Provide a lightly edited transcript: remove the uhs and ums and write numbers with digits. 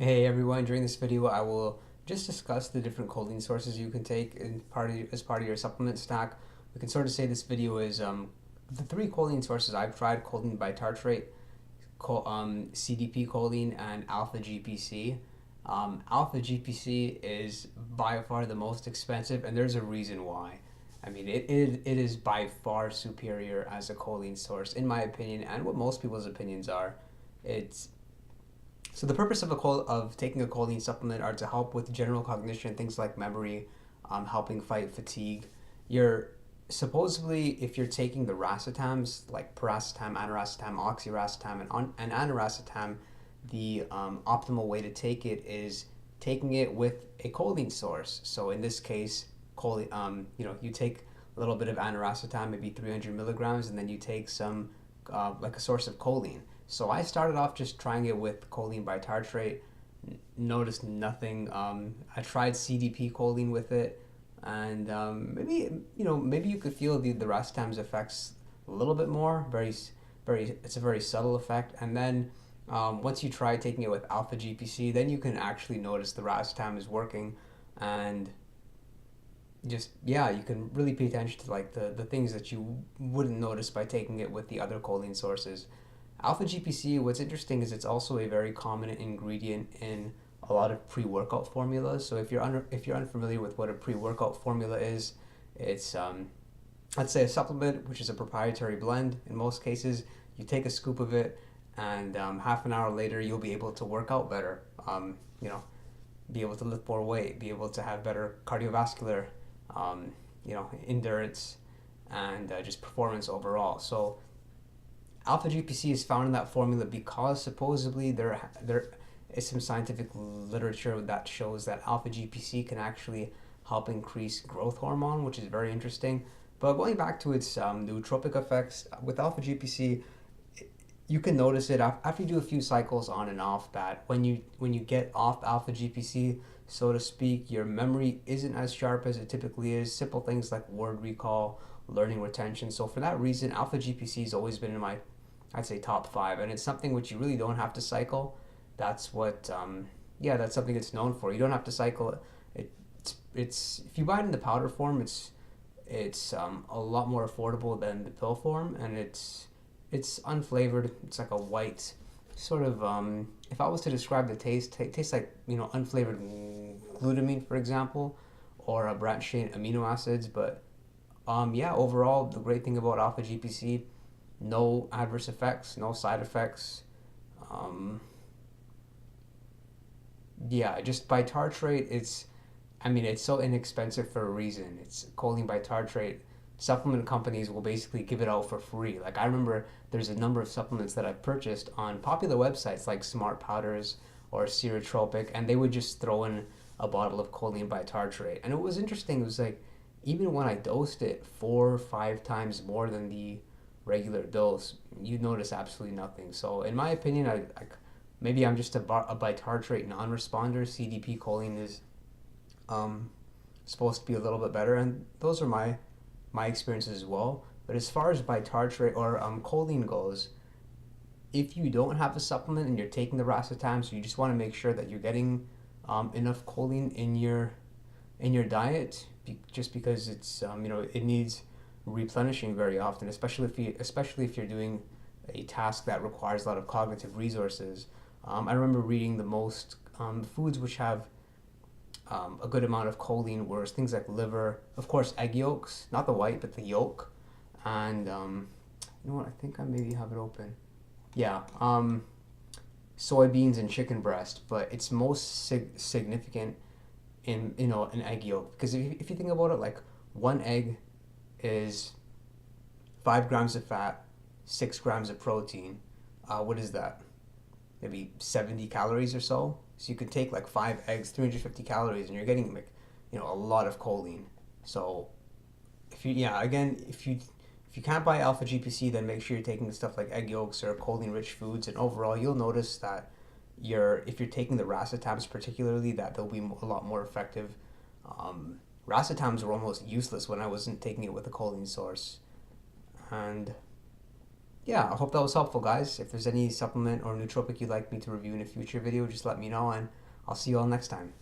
Hey everyone, during this video I will just discuss the different choline sources you can take as part of your supplement stack. We can sort of say this video is the three choline sources I've tried: choline bitartrate, CDP choline, and alpha GPC. Alpha GPC is by far the most expensive, and there's a reason why. I mean, it is by far superior as a choline source, in my opinion, and what most people's opinions are. It's so the purpose of taking a choline supplement are to help with general cognition, things like memory, helping fight fatigue. You're supposedly, if you're taking the racetams like piracetam, aniracetam, oxiracetam, and aniracetam, the optimal way to take it is taking it with a choline source. So in this case, choline, you take a little bit of aniracetam, maybe 300 milligrams, and then you take some like a source of choline. So I started off just trying it with choline bitartrate. Noticed nothing. I tried CDP choline with it, and maybe you could feel the racetam's effects a little bit more. It's a very subtle effect. And then once you try taking it with alpha GPC, then you can actually notice the racetam is working, and just yeah, you can really pay attention to like the things that you wouldn't notice by taking it with the other choline sources. Alpha GPC, what's interesting is it's also a very common ingredient in a lot of pre-workout formulas. So if you're unfamiliar with what a pre-workout formula is, it's let's say a supplement, which is a proprietary blend. In most cases, you take a scoop of it, and half an hour later, you'll be able to work out better. You know, be able to lift more weight, be able to have better cardiovascular, endurance, and just performance overall. So alpha GPC is found in that formula because supposedly there is some scientific literature that shows that alpha GPC can actually help increase growth hormone, which is very interesting. But going back to its nootropic effects with alpha GPC, you can notice it after you do a few cycles on and off that when you get off alpha GPC, so to speak, your memory isn't as sharp as it typically is. Simple things like word recall, learning retention. So for that reason, alpha GPC has always been in my, I'd say, top five, and it's something which you really don't have to cycle. That's what that's something it's known for. You don't have to cycle it. It's if you buy it in the powder form, it's a lot more affordable than the pill form, and it's unflavored. It's like a white sort of. If I was to describe the taste, it tastes like unflavored glutamine, for example, or a branched chain amino acids. But overall, the great thing about alpha GPC, no adverse effects, no side effects. Um, just bitartrate. It's so inexpensive for a reason. It's choline bitartrate. Supplement companies will basically give it out for free. Like I remember there's a number of supplements that I've purchased on popular websites like Smart Powders or Ceretropic, and they would just throw in a bottle of choline bitartrate. And it was interesting. It was like even when I dosed it 4 or 5 times more than the regular dose, you notice absolutely nothing. So in my opinion, maybe I'm just a bitartrate non-responder. CDP choline is um, supposed to be a little bit better, and those are my experiences as well. But as far as bitartrate or choline goes, if you don't have a supplement and you're taking the racetam, so you just want to make sure that you're getting enough choline in your diet, just because it needs replenishing very often, especially if you're doing a task that requires a lot of cognitive resources. I remember reading the most foods which have a good amount of choline were things like liver, of course, egg yolks, not the white but the yolk, and you know what? I think I maybe have it open. Yeah, soybeans and chicken breast, but it's most significant in an egg yolk, because if you think about it, like one egg is 5 grams of fat, 6 grams of protein. What is that? Maybe 70 calories or so. So you could take like 5 eggs, 350 calories, and you're getting like a lot of choline. So if you can't buy alpha GPC, then make sure you're taking stuff like egg yolks or choline rich foods, and overall you'll notice that if you're taking the racetams particularly, that they'll be a lot more effective. Racetams were almost useless when I wasn't taking it with a choline source, and Yeah, I hope that was helpful, guys. If there's any supplement or nootropic you'd like me to review in a future video, just let me know, and I'll see you all next time.